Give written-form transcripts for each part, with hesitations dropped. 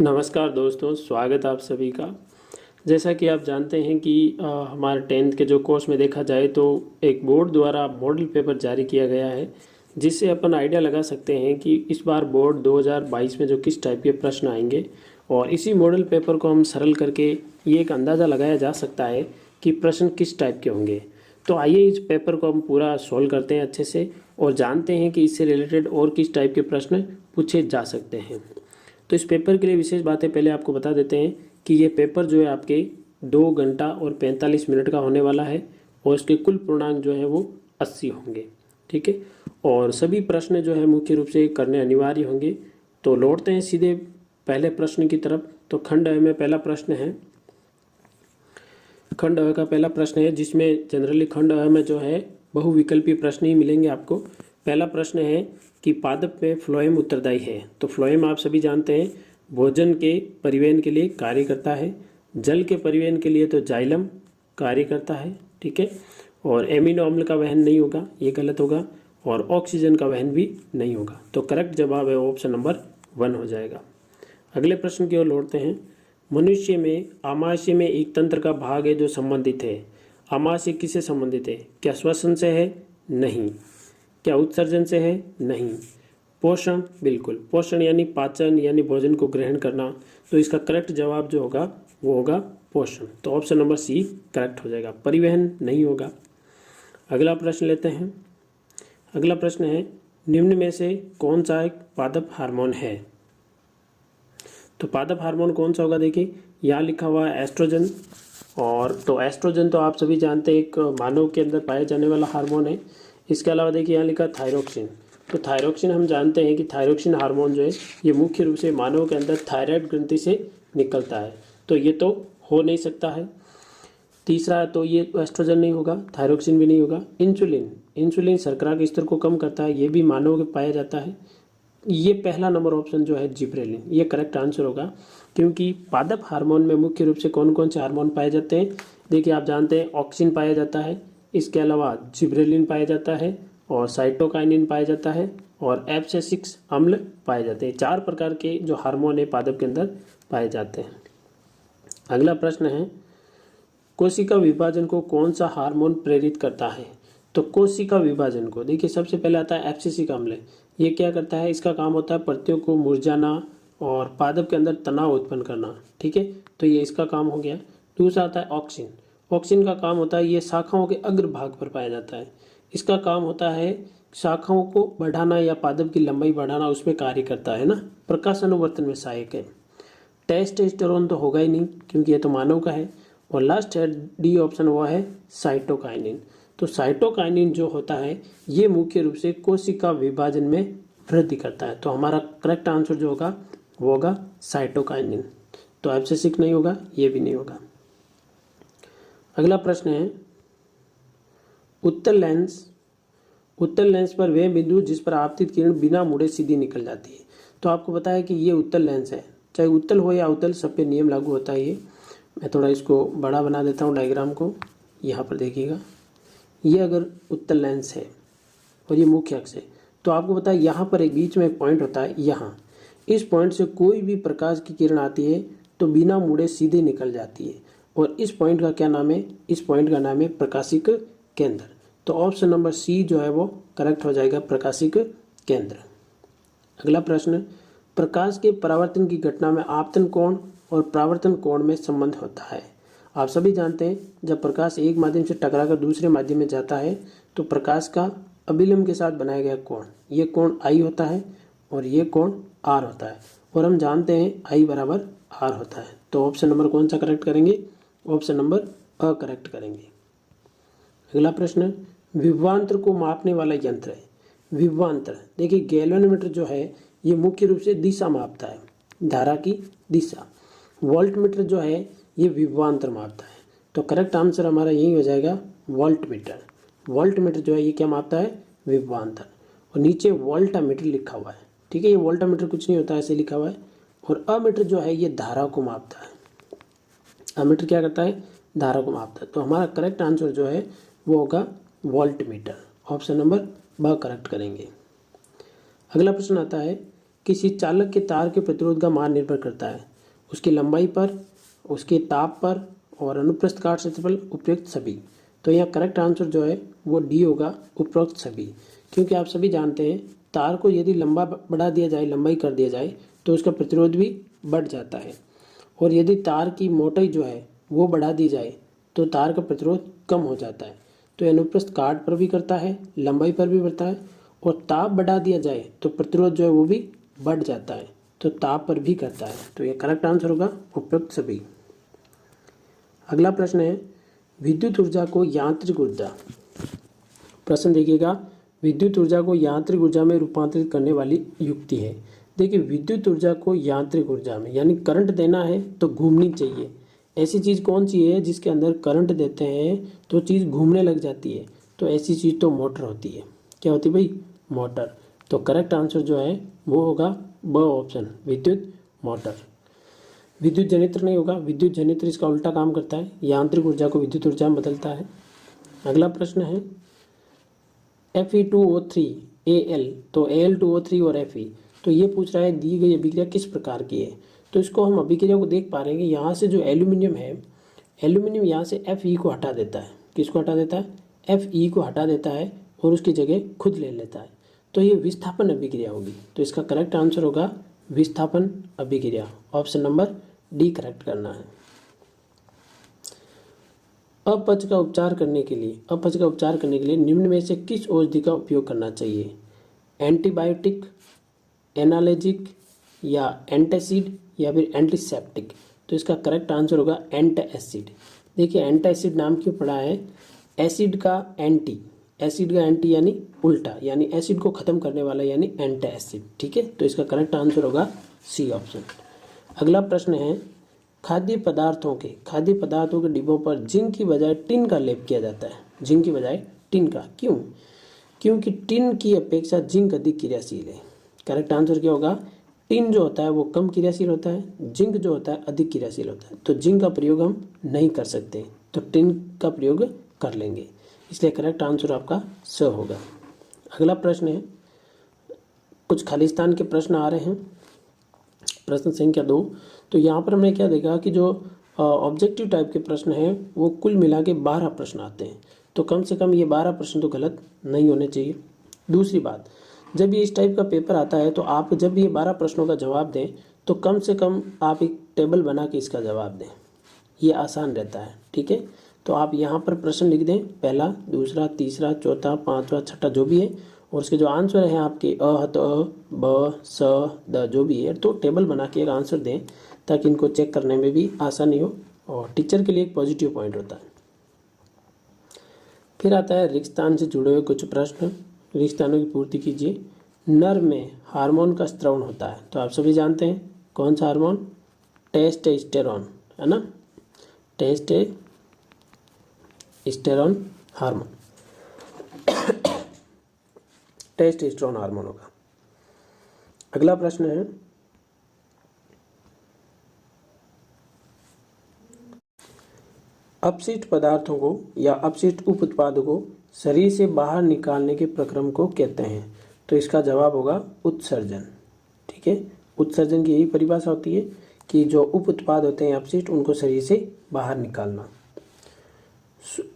नमस्कार दोस्तों, स्वागत आप सभी का। जैसा कि आप जानते हैं कि हमारे 10th के जो कोर्स में देखा जाए तो एक बोर्ड द्वारा मॉडल पेपर जारी किया गया है, जिससे अपन आइडिया लगा सकते हैं कि इस बार बोर्ड 2022 में जो किस टाइप के प्रश्न आएंगे। और इसी मॉडल पेपर को हम सरल करके ये एक अंदाज़ा लगाया जा सकता है कि प्रश्न किस टाइप के होंगे। तो आइए इस पेपर को हम पूरा सॉल्व करते हैं अच्छे से और जानते हैं कि इससे रिलेटेड और किस टाइप के प्रश्न पूछे जा सकते हैं। तो इस पेपर के लिए विशेष बातें पहले आपको बता देते हैं कि ये पेपर जो है आपके 2 घंटा और 45 मिनट का होने वाला है और इसके कुल पूर्णांक जो है वो 80 होंगे। ठीक है, और सभी प्रश्न जो है मुख्य रूप से करने अनिवार्य होंगे। तो लौटते हैं सीधे पहले प्रश्न की तरफ। तो खंड अ में पहला प्रश्न है, खंड अ का पहला प्रश्न है, जिसमें जनरली खंड अ में जो है बहुविकल्पी प्रश्न ही मिलेंगे आपको। पहला प्रश्न है कि पादप में फ्लोएम उत्तरदायी है। तो फ्लोएम आप सभी जानते हैं भोजन के परिवहन के लिए कार्य करता है, जल के परिवहन के लिए तो जाइलम कार्य करता है। ठीक है, और एमिनो अम्ल का वहन नहीं होगा, ये गलत होगा, और ऑक्सीजन का वहन भी नहीं होगा। तो करेक्ट जवाब है ऑप्शन नंबर 1 हो जाएगा। अगले प्रश्न की ओर लौटते हैं। मनुष्य में आमाशय में एक तंत्र का भाग है जो संबंधित है। आमाशय किससे संबंधित है? क्या श्वसन से है? नहीं। क्या उत्सर्जन से है? नहीं। पोषण? बिल्कुल। पोषण यानी पाचन यानी भोजन को ग्रहण करना। तो इसका करेक्ट जवाब जो होगा वो होगा पोषण। तो ऑप्शन नंबर सी करेक्ट हो जाएगा। परिवहन नहीं होगा। अगला प्रश्न लेते हैं। अगला प्रश्न है, निम्न में से कौन सा एक पादप हार्मोन है? तो पादप हार्मोन कौन सा होगा? देखिए यहाँ लिखा हुआ है एस्ट्रोजन। और तो एस्ट्रोजन तो आप सभी जानते हैं एक मानव के अंदर पाया जाने वाला हार्मोन है। इसके अलावा देखिए यहाँ लिखा थायरोक्सिन। तो थायरोक्सिन हम जानते हैं कि थायरोक्सिन हार्मोन जो है ये मुख्य रूप से मानव के अंदर थायराइड ग्रंथि से निकलता है। तो ये तो हो नहीं सकता है। तीसरा तो ये एस्ट्रोजन नहीं होगा, थायरोक्सिन भी नहीं होगा। इंसुलिन, इंसुलिन शर्करा के स्तर को कम करता है, ये भी मानव के पाया जाता है। ये पहला नंबर ऑप्शन जो है जिब्रेलिन, ये करेक्ट आंसर होगा। क्योंकि पादप हार्मोन में मुख्य रूप से कौन कौन से हार्मोन पाए जाते हैं? देखिए आप जानते हैं ऑक्सिन पाया जाता है, इसके अलावा जिब्रेलिन पाया जाता है, और साइटोकाइनिन पाया जाता है, और एब्सिसिक अम्ल पाए जाते हैं। 4 प्रकार के जो हार्मोन है पादप के अंदर पाए जाते हैं। अगला प्रश्न है, कोशिका विभाजन को कौन सा हार्मोन प्रेरित करता है? तो कोशिका विभाजन को देखिए सबसे पहले आता है एब्सिसिक अम्ल। ये क्या करता है? इसका काम होता है पत्तियों को मुरझाना और पादप के अंदर तनाव उत्पन्न करना। ठीक है, तो ये इसका काम हो गया। दूसरा आता है ऑक्सिन। ऑक्सिन का काम होता है ये शाखाओं के अग्रभाग पर पाया जाता है। इसका काम होता है शाखाओं को बढ़ाना या पादप की लंबाई बढ़ाना, उसमें कार्य करता है ना। प्रकाश अनुवर्तन में सहायक है। टेस्टोस्टेरोन तो होगा ही नहीं क्योंकि ये तो मानव का है। और लास्ट है डी ऑप्शन, वो है साइटोकाइनिन। तो साइटोकाइनिन जो होता है ये मुख्य रूप से कोशिका विभाजन में वृद्धि करता है। तो हमारा करेक्ट आंसर जो होगा वो होगा साइटोकाइनिन। तो एब्सिसिक नहीं होगा, ये भी नहीं होगा। अगला प्रश्न है, उत्तल लेंस पर वह बिंदु जिस पर आपतित किरण बिना मुड़े सीधी निकल जाती है। तो आपको पता है कि ये उत्तल लेंस है, चाहे उत्तल हो या अवतल, सब पे नियम लागू होता है। ये मैं थोड़ा इसको बड़ा बना देता हूँ डायग्राम को। यहाँ पर देखिएगा, ये अगर उत्तल लेंस है और ये मुख्य अक्ष है, तो आपको पता है यहाँ पर एक बीच में एक पॉइंट होता है। यहाँ इस पॉइंट से कोई भी प्रकाश की किरण आती है तो बिना मुड़े सीधे निकल जाती है। और इस पॉइंट का क्या नाम है? इस पॉइंट का नाम है प्रकाशिक केंद्र। तो ऑप्शन नंबर सी जो है वो करेक्ट हो जाएगा, प्रकाशिक केंद्र। अगला प्रश्न, प्रकाश के परावर्तन की घटना में आपतन कोण और परावर्तन कोण में संबंध होता है। आप सभी जानते हैं जब प्रकाश एक माध्यम से टकराकर दूसरे माध्यम में जाता है तो प्रकाश का अभिलंब के साथ बनाया गया कोण, ये कोण आई होता है और ये कोण आर होता है। और हम जानते हैं आई बराबर आर होता है। तो ऑप्शन नंबर कौन सा करेक्ट करेंगे? ऑप्शन नंबर अ करेक्ट करेंगे। अगला प्रश्न, विभवांतर को मापने वाला यंत्र है। विभवांतर देखिए गैल्वेनोमीटर जो है ये मुख्य रूप से दिशा मापता है, धारा की दिशा। वोल्टमीटर जो है ये विभवांतर मापता है। तो करेक्ट आंसर हमारा यही हो जाएगा वोल्टमीटर। वोल्टमीटर जो है ये क्या मापता है? विभवांतर। और नीचे वोल्टामीटर लिखा हुआ है। ठीक है, ये वोल्टामीटर कुछ नहीं होता, ऐसे लिखा हुआ है। और अमीटर जो है ये धारा को मापता है। अमीटर क्या करता है? धारा को मापता है। तो हमारा करेक्ट आंसर जो है वो होगा वोल्टमीटर। ऑप्शन नंबर ब करेक्ट करेंगे। अगला प्रश्न आता है, किसी चालक के तार के प्रतिरोध का मान निर्भर करता है। उसकी लंबाई पर, उसके ताप पर और अनुप्रस्थ काट क्षेत्रफल उपयुक्त सभी। तो यहाँ करेक्ट आंसर जो है वो डी होगा, उपरोक्त सभी। क्योंकि आप सभी जानते हैं तार को यदि लंबा बढ़ा दिया जाए, लंबाई कर दिया जाए तो उसका प्रतिरोध भी बढ़ जाता है, और यदि तार की मोटाई जो है वो बढ़ा दी जाए तो तार का प्रतिरोध कम हो जाता है। तो ये अनुप्रस्थ काट पर भी करता है, लंबाई पर भी बढ़ता है, और ताप बढ़ा दिया जाए तो प्रतिरोध जो है वो भी बढ़ जाता है, तो ताप पर भी करता है। तो ये करेक्ट आंसर होगा उपयुक्त सभी। अगला प्रश्न है विद्युत ऊर्जा को यांत्रिक ऊर्जा। प्रश्न देखिएगा, विद्युत ऊर्जा को यांत्रिक ऊर्जा में रूपांतरित करने वाली युक्ति है। देखिए विद्युत ऊर्जा को यांत्रिक ऊर्जा में, यानी करंट देना है तो घूमनी चाहिए। ऐसी चीज़ कौन सी है जिसके अंदर करंट देते हैं तो चीज़ घूमने लग जाती है? तो ऐसी चीज़ तो मोटर होती है। क्या होती है भाई? मोटर। तो करेक्ट आंसर जो है वो होगा ब ऑप्शन, विद्युत मोटर। विद्युत जनित्र नहीं होगा, विद्युत जनित्र इसका उल्टा काम करता है, यांत्रिक ऊर्जा को विद्युत ऊर्जा में बदलता है। अगला प्रश्न है Fe2O3Al, तो Al2O3 और Fe, तो ये पूछ रहा है दी गई अभिक्रिया किस प्रकार की है। तो इसको हम अभिक्रिया को देख पा रहे हैं कि यहाँ से जो एल्यूमिनियम है, एल्यूमिनियम यहाँ से Fe को हटा देता है। किसको हटा देता है? Fe को हटा देता है और उसकी जगह खुद ले लेता है। तो ये विस्थापन अभिक्रिया होगी। तो इसका करेक्ट आंसर होगा विस्थापन अभिक्रिया। ऑप्शन नंबर डी करेक्ट करना है। अपच का उपचार करने के लिए निम्न में से किस औषधि का उपयोग करना चाहिए? एंटीबायोटिक, एनाल्जेसिक या एंटासिड या फिर एंटीसेप्टिक। तो इसका करेक्ट आंसर होगा एंटासिड। देखिए एंटासिड नाम क्यों पड़ा है? एसिड का एंटी यानी उल्टा, यानी एसिड को खत्म करने वाला, यानी एंटासिड। ठीक है, तो इसका करेक्ट आंसर होगा सी ऑप्शन। अगला प्रश्न है खाद्य पदार्थों के डिब्बों पर जिंक की बजाय टिन का लेप किया जाता है। जिंक की बजाय टिन का, क्यों? क्योंकि टिन की अपेक्षा जिंक अधिक क्रियाशील है। करेक्ट आंसर क्या होगा? टिन जो होता है वो कम क्रियाशील होता है, जिंक जो होता है अधिक क्रियाशील होता है। तो जिंक का प्रयोग हम नहीं कर सकते, तो टिन का प्रयोग कर लेंगे। इसलिए करेक्ट आंसर आपका स होगा। अगला प्रश्न है, कुछ खालिस्तान के प्रश्न आ रहे हैं। प्रश्न संख्या 2। तो यहाँ पर हमने क्या देखा कि जो ऑब्जेक्टिव टाइप के प्रश्न हैं वो कुल मिला के 12 प्रश्न आते हैं। तो कम से कम ये 12 प्रश्न तो गलत नहीं होने चाहिए। दूसरी बात, जब ये इस टाइप का पेपर आता है तो आप जब ये 12 प्रश्नों का जवाब दें तो कम से कम आप एक टेबल बना के इसका जवाब दें, ये आसान रहता है। ठीक है, तो आप यहाँ पर प्रश्न लिख दें, पहला, दूसरा, तीसरा, चौथा, पाँचवा, छठा जो भी है, और उसके जो आंसर हैं आपके तो ब स द जो भी है, तो टेबल बना के एक आंसर दें ताकि इनको चेक करने में भी आसानी हो और टीचर के लिए एक पॉजिटिव पॉइंट होता है। फिर आता है रिक्त स्थान से जुड़े हुए कुछ प्रश्न, रिक्त स्थानों की पूर्ति कीजिए। नर में हार्मोन का स्त्रवण होता है, तो आप सभी जानते हैं कौन सा हार्मोन? टेस्टोस्टेरोन, है ना, टेस्टोस्टेरोन हार्मोन, टेस्टोस्टेरोन हार्मोन होगा। अगला प्रश्न है अपशिष्ट पदार्थों को या अपशिष्ट उप उत्पादों को शरीर से बाहर निकालने के प्रक्रम को कहते हैं। तो इसका जवाब होगा उत्सर्जन। ठीक है, उत्सर्जन की यही परिभाषा होती है कि जो उप उत्पाद होते हैं अपशिष्ट, उनको शरीर से बाहर निकालना।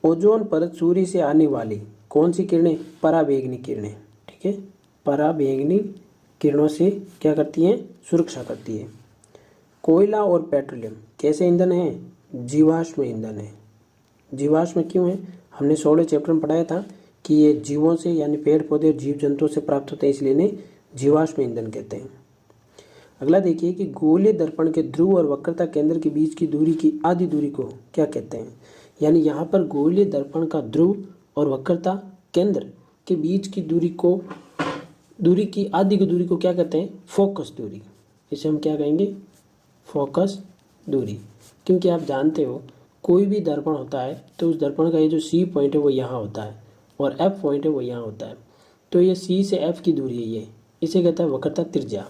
ओजोन परत सूर्य से आने वाली कौन सी किरणें? पराबैंगनी किरणें। ठीक है, पराबैंगनी किरणों से क्या करती हैं? सुरक्षा करती है। कोयला और पेट्रोलियम कैसे ईंधन है? जीवाश्म ईंधन है। जीवाश्म क्यों है? हमने 16 चैप्टर में पढ़ाया था कि ये जीवों से, यानी पेड़ पौधे और जीव जंतुओं से प्राप्त होते हैं, इसलिए इन्हें जीवाश्म ईंधन कहते हैं। अगला देखिए कि गोलीय दर्पण के ध्रुव और वक्रता केंद्र के बीच की दूरी की आधी दूरी को क्या कहते हैं? यानी यहाँ पर गोलीय दर्पण का ध्रुव और वक्रता केंद्र के बीच की दूरी की आधी की दूरी को क्या कहते हैं? फोकस दूरी। इसे हम क्या कहेंगे? फोकस दूरी। क्योंकि आप जानते हो कोई भी दर्पण होता है तो उस दर्पण का ये जो सी पॉइंट है वो यहाँ होता है और एफ पॉइंट है वो यहाँ होता है। तो ये सी से एफ की दूरी है, ये इसे कहता है वक्रता त्रिज्या।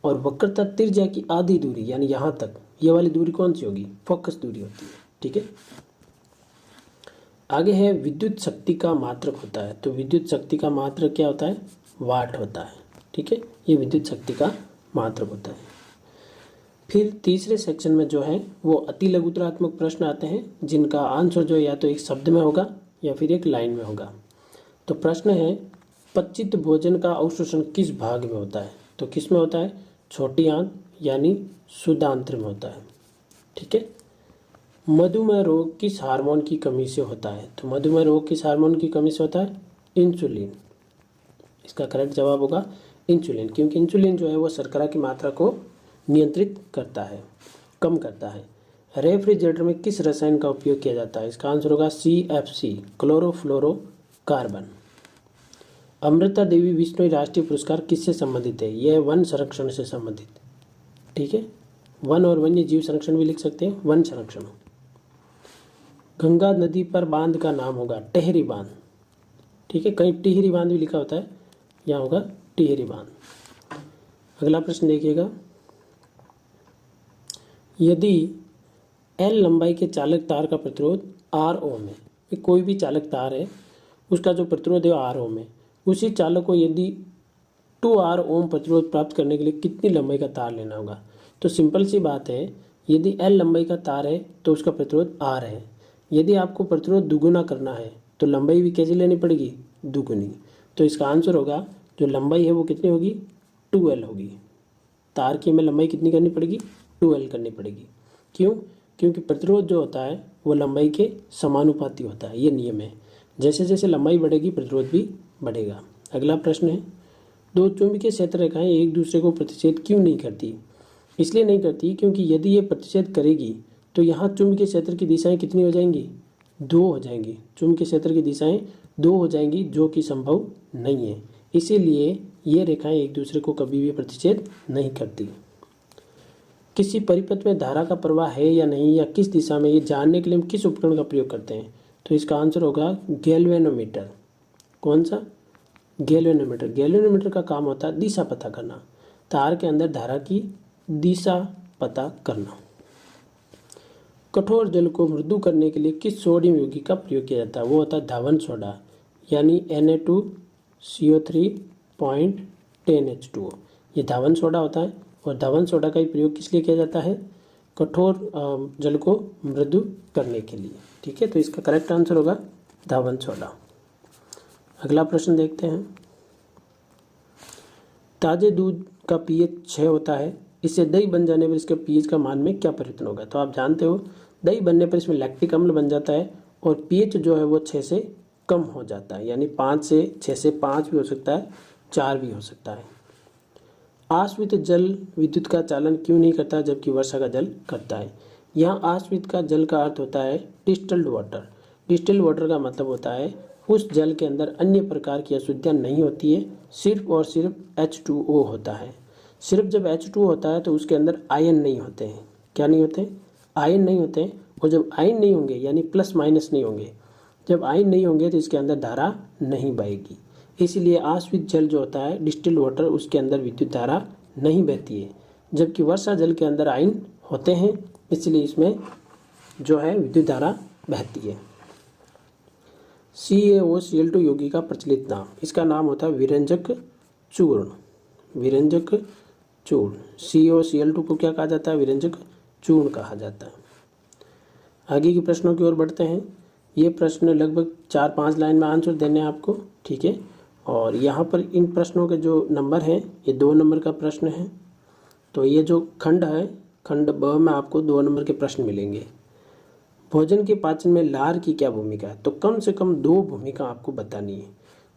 और वक्रता त्रिज्या की आधी दूरी यानी यहाँ तक, ये वाली दूरी कौन सी होगी? फोकस दूरी होती है। ठीक है, आगे है विद्युत शक्ति का मात्रक होता है। तो विद्युत शक्ति का मात्रक क्या होता है? वाट होता है। ठीक है, ये विद्युत शक्ति का मात्रक होता है। फिर तीसरे सेक्शन में जो है वो अति लघुतरात्मक प्रश्न आते हैं जिनका आंसर जो है या तो एक शब्द में होगा या फिर एक लाइन में होगा। तो प्रश्न है, पचित भोजन का अवशोषण किस भाग में होता है? तो किस में होता है? छोटी आंत यानी शुद्धांत्र में होता है। ठीक है। मधुमेह रोग किस हार्मोन की कमी से होता है? तो मधुमेह रोग किस हार्मोन की कमी से होता है? इंसुलिन। इसका करेक्ट जवाब होगा इंसुलिन, क्योंकि इंसुलिन जो है वो शर्करा की मात्रा को नियंत्रित करता है, कम करता है। रेफ्रिजरेटर में किस रसायन का उपयोग किया जाता है? इसका आंसर होगा CFC, क्लोरोफ्लोरोकार्बन। अमृता देवी बिश्नोई राष्ट्रीय पुरस्कार किससे संबंधित है? यह वन संरक्षण से संबंधित। ठीक है, वन और वन्य जीव संरक्षण भी लिख सकते हैं, वन संरक्षण। गंगा नदी पर बांध का नाम होगा टेहरी बांध। ठीक है, कहीं टिहरी बांध भी लिखा होता है, यहाँ होगा टिहरी बांध। अगला प्रश्न देखिएगा, यदि L लंबाई के चालक तार का प्रतिरोध R ओम है, कोई भी चालक तार है उसका जो प्रतिरोध है R ओम है, उसी चालक को यदि 2R ओम प्रतिरोध प्राप्त करने के लिए कितनी लंबाई का तार लेना होगा? तो सिंपल सी बात है, यदि L लंबाई का तार है तो उसका प्रतिरोध R है। यदि आपको प्रतिरोध दुगुना करना है तो लंबाई भी कैसी लेनी पड़ेगी? दुगुनी। तो इसका आंसर होगा जो लंबाई है वो कितनी होगी? 2L होगी। तार की हमें लंबाई कितनी करनी पड़ेगी? 2L करनी पड़ेगी। क्यों? क्योंकि प्रतिरोध जो होता है वो लंबाई के समानुपाती होता है, ये नियम है। जैसे जैसे लंबाई बढ़ेगी प्रतिरोध भी बढ़ेगा। अगला प्रश्न है, दो चुंबकीय क्षेत्र रेखाएं एक दूसरे को प्रतिच्छेद क्यों नहीं करती? इसलिए नहीं करती क्योंकि यदि ये प्रतिच्छेद करेगी तो यहाँ चुंबकीय क्षेत्र की दिशाएं कितनी हो जाएंगी? 2 हो जाएंगी। चुंबकीय क्षेत्र की दिशाएं 2 हो जाएंगी, जो कि संभव नहीं है। इसीलिए ये रेखाएं एक दूसरे को कभी भी प्रतिच्छेद नहीं करती। किसी परिपथ में धारा का प्रवाह है या नहीं या किस दिशा में, ये जानने के लिए हम किस उपकरण का प्रयोग करते हैं? तो इसका आंसर होगा गैल्वेनोमीटर। कौन सा? गैल्वेनोमीटर। गैल्वेनोमीटर का काम होता है दिशा पता करना, तार के अंदर धारा की दिशा पता करना। कठोर जल को मृदु करने के लिए किस सोडियम यौगिक का प्रयोग किया जाता है? वो होता है धावन सोडा, यानी Na2CO3.10H2O। ये धावन सोडा होता है और धावन सोडा का ही प्रयोग किस लिए किया जाता है? कठोर जल को मृदु करने के लिए। ठीक है, तो इसका करेक्ट आंसर होगा धावन सोडा। अगला प्रश्न देखते हैं, ताजे दूध का pH 6 होता है, इससे दही बन जाने पर इसके pH का मान में क्या परिवर्तन होगा? तो आप जानते हो दही बनने पर इसमें लैक्टिक अम्ल बन जाता है और pH जो है वो 6 से कम हो जाता है, यानी 5 से 6 से 5 भी हो सकता है, 4 भी हो सकता है। आश्रित जल विद्युत का चालन क्यों नहीं करता जबकि वर्षा का जल करता है? यहाँ आश्रित का जल का अर्थ होता है डिस्टिल्ड वाटर। डिस्टिल्ड वाटर का मतलब होता है उस जल के अंदर अन्य प्रकार की अशुद्धियाँ नहीं होती है, सिर्फ और सिर्फ H2O होता है। सिर्फ जब H2O होता है तो उसके अंदर आयन नहीं होते हैं। क्या नहीं होते? आयन नहीं होते हैं। और जब आयन नहीं होंगे यानी प्लस माइनस नहीं होंगे, जब आयन नहीं होंगे तो इसके अंदर धारा नहीं बहेगी। इसीलिए आश्रित जल जो होता है डिस्टिल्ड वाटर, उसके अंदर विद्युत धारा नहीं बहती है, जबकि वर्षा जल के अंदर आयन होते हैं, इसलिए इसमें जो है विद्युत धारा बहती है। CaOCl2 यौगिक का प्रचलित नाम, इसका नाम होता है विरंजक चूर्ण। विरंजक चूर्ण, CaOCl2 को क्या कहा जाता है? विरंजक चूर्ण कहा जाता है। आगे के प्रश्नों की ओर बढ़ते हैं। ये प्रश्न लगभग 4-5 लाइन में आंसर देने हैं आपको। ठीक है, और यहाँ पर इन प्रश्नों के जो नंबर हैं ये 2 नंबर का प्रश्न है। तो ये जो खंड है, खंड ब में आपको 2 नंबर के प्रश्न मिलेंगे। भोजन के पाचन में लार की क्या भूमिका है? तो कम से कम 2 भूमिका आपको बतानी है।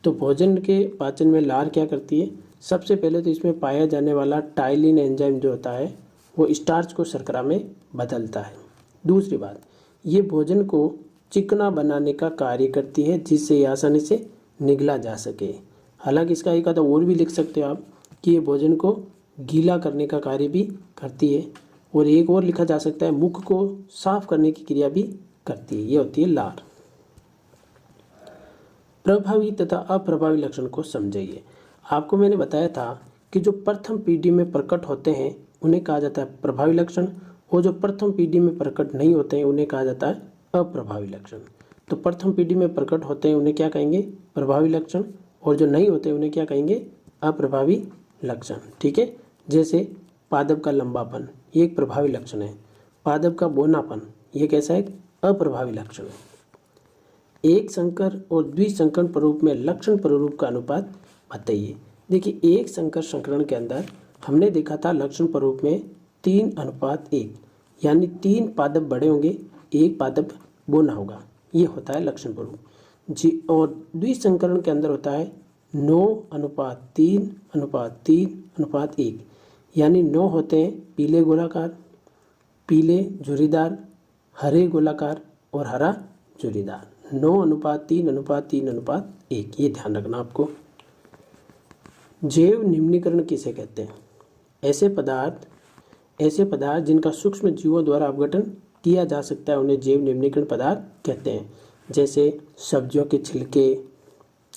तो भोजन के पाचन में लार क्या करती है? सबसे पहले तो इसमें पाया जाने वाला टाइलिन एंजाइम जो होता है वो स्टार्च को शर्करा में बदलता है। दूसरी बात, ये भोजन को चिकना बनाने का कार्य करती है जिससे ये आसानी से निगला जा सके। हालांकि इसका एक आधा और भी लिख सकते हो आप कि ये भोजन को गीला करने का कार्य भी करती है, और एक और लिखा जा सकता है मुख को साफ करने की क्रिया भी करती है। ये होती है लार। प्रभावी तथा अप्रभावी लक्षण को समझिए। आपको मैंने बताया था कि जो प्रथम पीढ़ी में प्रकट होते हैं उन्हें कहा जाता है प्रभावी लक्षण, और जो प्रथम पीढ़ी में प्रकट नहीं होते हैं उन्हें कहा जाता है अप्रभावी लक्षण। तो प्रथम पीढ़ी में प्रकट होते हैं उन्हें क्या कहेंगे? प्रभावी लक्षण, और जो नहीं होते उन्हें क्या कहेंगे? अप्रभावी लक्षण। ठीक है, जैसे पादप का लंबापन, ये एक प्रभावी लक्षण है। पादप का बौनापन, ये कैसा है? अप्रभावी लक्षण है। एक संकर और द्विसंकर प्रारूप में लक्षण प्रारूप का अनुपात बताइए। देखिए, एक संकर संकरण के अंदर हमने देखा था लक्षण प्रारूप में 3:1, यानी 3 पादप बड़े होंगे, 1 पादप बौना होगा, ये होता है लक्षण प्रारूप जी। और द्विसंकरण के अंदर होता है 9:3:3:1, यानी 9 होते हैं पीले गोलाकार, पीले झुर्रीदार, हरे गोलाकार और हरा झुर्रीदार। 9:3:3:1, ये ध्यान रखना आपको। जैव निम्नीकरण किसे कहते हैं? ऐसे पदार्थ जिनका सूक्ष्म जीवों द्वारा अपघटन किया जा सकता है उन्हें जैव निम्नीकरण पदार्थ कहते हैं। जैसे सब्जियों के छिलके,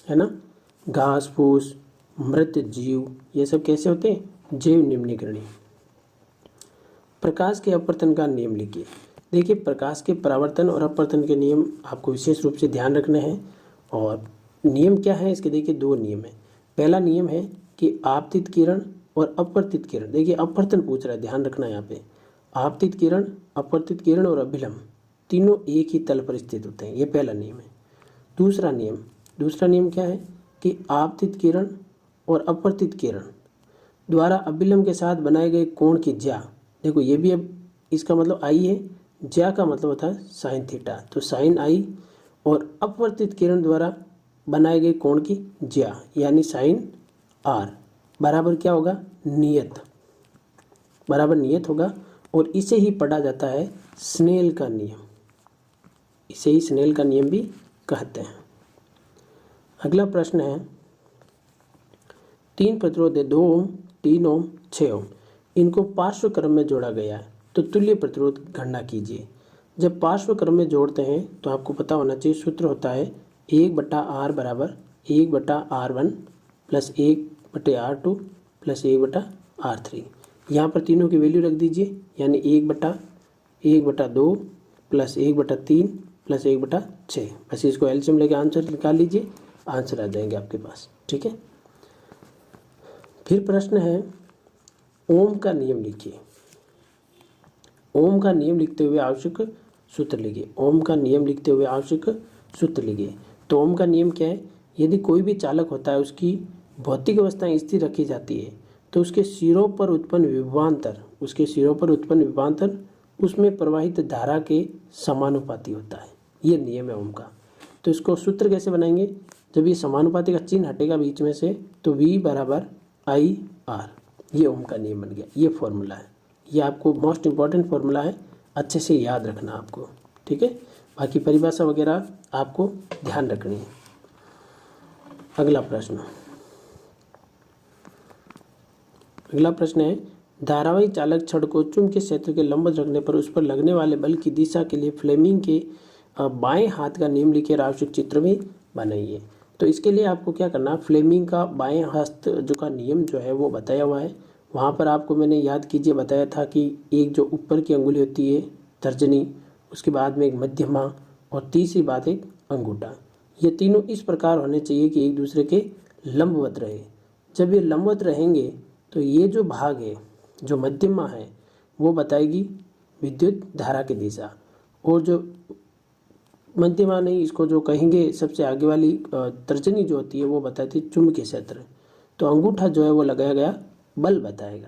है ना, घास फूस, मृत जीव, ये सब कैसे होते हैं? जैव निम्नीकरणीय। प्रकाश के अपवर्तन का नियम लिखिए। देखिए, प्रकाश के परावर्तन और अपवर्तन के नियम आपको विशेष रूप से ध्यान रखने हैं। और नियम क्या है इसके? देखिए, 2 नियम है। पहला नियम है कि आपतित किरण और अपवर्तित किरण। देखिए, अपवर्तन पूछ रहा है, ध्यान रखना यहाँ पे। आपतित किरण, अपवर्तित किरण और अभिलंब तीनों एक ही तल पर स्थित होते हैं, ये पहला नियम है। दूसरा नियम क्या है कि आपतित किरण और अपवर्तित किरण द्वारा अभिलंब के साथ बनाए गए कोण की ज्या, देखो ये भी अब इसका मतलब आई है, ज्या का मतलब होता है साइन थीटा, तो साइन आई, और अपवर्तित किरण द्वारा बनाए गए कोण की ज्या यानी साइन आर बराबर क्या होगा? नियत, बराबर नियत होगा। और इसे ही पढ़ा जाता है स्नेल का नियम, इसे ही स्नेल का नियम भी कहते हैं। अगला प्रश्न है, 3 प्रतिरोध है, 2 ओम, 3 ओम, 6 ओम, इनको पार्श्व क्रम में जोड़ा गया है, तो तुल्य प्रतिरोध गणना कीजिए। जब पार्श्व क्रम में जोड़ते हैं तो आपको पता होना चाहिए, सूत्र होता है 1/r बराबर 1/r1 plus 1/r2 plus 1/r3। यहाँ पर तीनों की वैल्यू रख दीजिए, यानी 1/2 प्लस 1/3 प्लस 1/6। बस इसको एलसीएम लेके आंसर निकाल लीजिए, आंसर आ जाएंगे आपके पास। ठीक है। फिर प्रश्न है, ओम का नियम लिखिए। ओम का नियम लिखते हुए आवश्यक सूत्र लिखिए। ओम का नियम लिखते हुए आवश्यक सूत्र लिखिए। तो ओम का नियम क्या है? यदि कोई भी चालक होता है उसकी भौतिक अवस्थाएं स्थिर रखी जाती है तो उसके सिरों पर उत्पन्न विभवांतर उसमें प्रवाहित धारा के समानुपाती होता है। ये नियम है ओम का। तो इसको सूत्र कैसे बनाएंगे? जब ये समानुपाती का चिन्ह हटेगा बीच में से तो V बराबर IR, ये ओम का नियम बन गया। ये फॉर्मूला है, ये आपको मोस्ट इम्पॉर्टेंट फॉर्मूला है, अच्छे से याद रखना आपको। ठीक है, बाकी परिभाषा वगैरह आपको ध्यान रखनी है। अगला प्रश्न है, धारावाही चालक छड़ को चुंबकीय क्षेत्र के लंबवत रखने पर उस पर लगने वाले बल की दिशा के लिए फ्लेमिंग के बाएं हाथ का नियम लिखे और आवश्यक चित्र भी बनाइए। तो इसके लिए आपको क्या करना, फ्लेमिंग का बाएं हस्त जो का नियम जो है वो बताया हुआ है। वहाँ पर आपको मैंने याद कीजिए बताया था कि एक जो ऊपर की अंगुली होती है तर्जनी, उसके बाद में एक मध्यमा और तीसरी बात एक अंगूठा, ये तीनों इस प्रकार होने चाहिए कि एक दूसरे के लंबवत रहे। जब ये लंबवत रहेंगे तो ये जो भाग है जो मध्यमा है वो बताएगी विद्युत धारा की दिशा, और जो मध्यमा नहीं, इसको जो कहेंगे सबसे आगे वाली तर्जनी जो होती है वो बताती है चुंबकीय क्षेत्र। तो अंगूठा जो है वो लगाया गया बल बताएगा।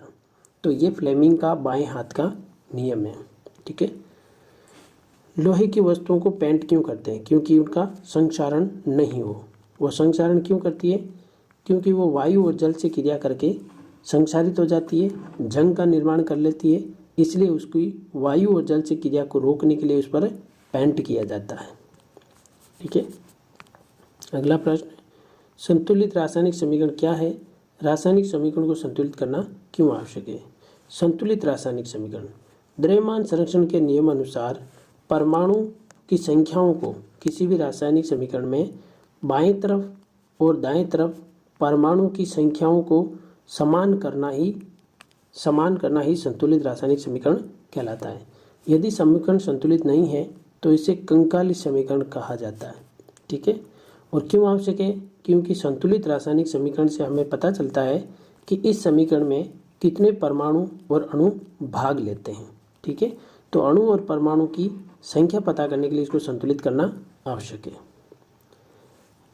तो ये फ्लेमिंग का बाएं हाथ का नियम है। ठीक है। लोहे की वस्तुओं को पेंट क्यों करते हैं? क्योंकि उनका संक्षारण नहीं हो। वो संक्षारण क्यों करती है? क्योंकि वो वायु और जल से क्रिया करके संक्षारित हो जाती है, जंग का निर्माण कर लेती है, इसलिए उसकी वायु और जल से क्रिया को रोकने के लिए उस पर पेंट किया जाता है। ठीक है। अगला प्रश्न, संतुलित रासायनिक समीकरण क्या है? रासायनिक समीकरण को संतुलित करना क्यों आवश्यक है? संतुलित रासायनिक समीकरण, द्रव्यमान संरक्षण के नियम अनुसार परमाणु की संख्याओं को किसी भी रासायनिक समीकरण में बाएं तरफ और दाएं तरफ परमाणु की संख्याओं को समान करना ही संतुलित रासायनिक समीकरण कहलाता है। यदि समीकरण संतुलित नहीं है तो इसे कंकाली समीकरण कहा जाता है। ठीक है। और क्यों आवश्यक है? क्योंकि संतुलित रासायनिक समीकरण से हमें पता चलता है कि इस समीकरण में कितने परमाणु और अणु भाग लेते हैं। ठीक है, तो अणु और परमाणु की संख्या पता करने के लिए इसको संतुलित करना आवश्यक है।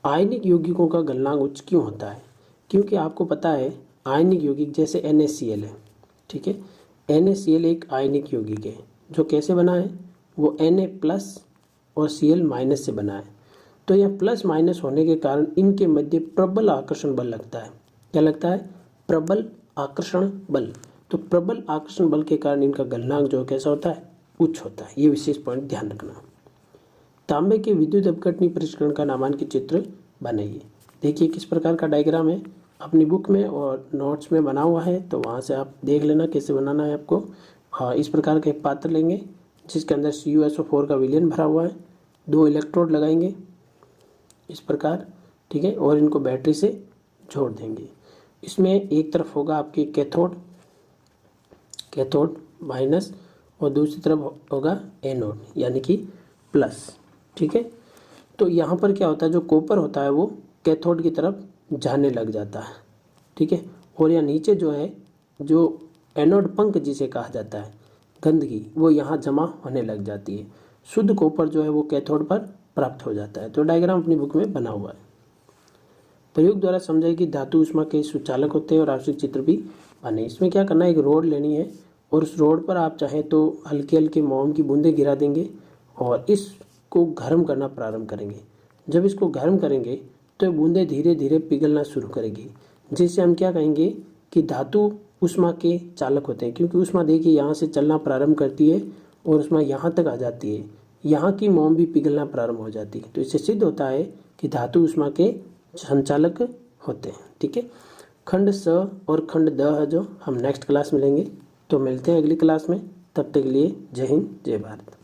आयनिक यौगिकों का गलनांक उच्च क्यों होता है? क्योंकि आपको पता है आयनिक यौगिक जैसे NaCl है। ठीक है, NaCl एक आयनिक यौगिक है जो कैसे बना है, वो Na+ और Cl- से बना है। तो यह प्लस माइनस होने के कारण इनके मध्य प्रबल आकर्षण बल लगता है। क्या लगता है? प्रबल आकर्षण बल। तो प्रबल आकर्षण बल के कारण इनका गलनांक जो कैसा होता है, उच्च होता है। ये विशेष पॉइंट ध्यान रखना। तांबे के विद्युत अपघटनी परीक्षण का नामांकित चित्र बनाइए। देखिए किस प्रकार का डायग्राम है, अपनी बुक में और नोट्स में बना हुआ है, तो वहाँ से आप देख लेना कैसे बनाना है आपको। हाँ, इस प्रकार का एक पात्र लेंगे जिसके अंदर CuSO4 का विलयन भरा हुआ है। 2 इलेक्ट्रोड लगाएंगे इस प्रकार। ठीक है, और इनको बैटरी से जोड़ देंगे। इसमें एक तरफ होगा आपके कैथोड माइनस और दूसरी तरफ होगा एनोड यानी कि प्लस। ठीक है, तो यहाँ पर क्या होता है, जो कॉपर होता है वो कैथोड की तरफ जाने लग जाता है। ठीक है, और यहाँ नीचे जो है, जो एनोड पंख जिसे कहा जाता है, गंदगी, वो यहाँ जमा होने लग जाती है। शुद्ध कॉपर जो है वो कैथोड पर प्राप्त हो जाता है। तो डायग्राम अपनी बुक में बना हुआ है। प्रयोग द्वारा समझाए कि धातु ऊष्मा के सुचालक होते हैं और आवश्यक चित्र भी बने। इसमें क्या करना है, एक रोड लेनी है और उस रोड पर आप चाहें तो हल्के हल्के मोम की बूंदें गिरा देंगे और इसको गर्म करना प्रारंभ करेंगे। जब इसको गर्म करेंगे तो बूंदें धीरे धीरे पिघलना शुरू करेगी, जिससे हम क्या कहेंगे कि धातु ऊष्मा के चालक होते हैं। क्योंकि ऊष्मा देखिए यहाँ से चलना प्रारंभ करती है और ऊष्मा यहाँ तक आ जाती है, यहाँ की मोम भी पिघलना प्रारंभ हो जाती है। तो इससे सिद्ध होता है कि धातु ऊष्मा के संचालक होते हैं। ठीक है, खंड स और खंड द है जो हम नेक्स्ट क्लास में लेंगे। तो मिलते हैं अगली क्लास में, तब तक के लिए जय हिंद जय भारत।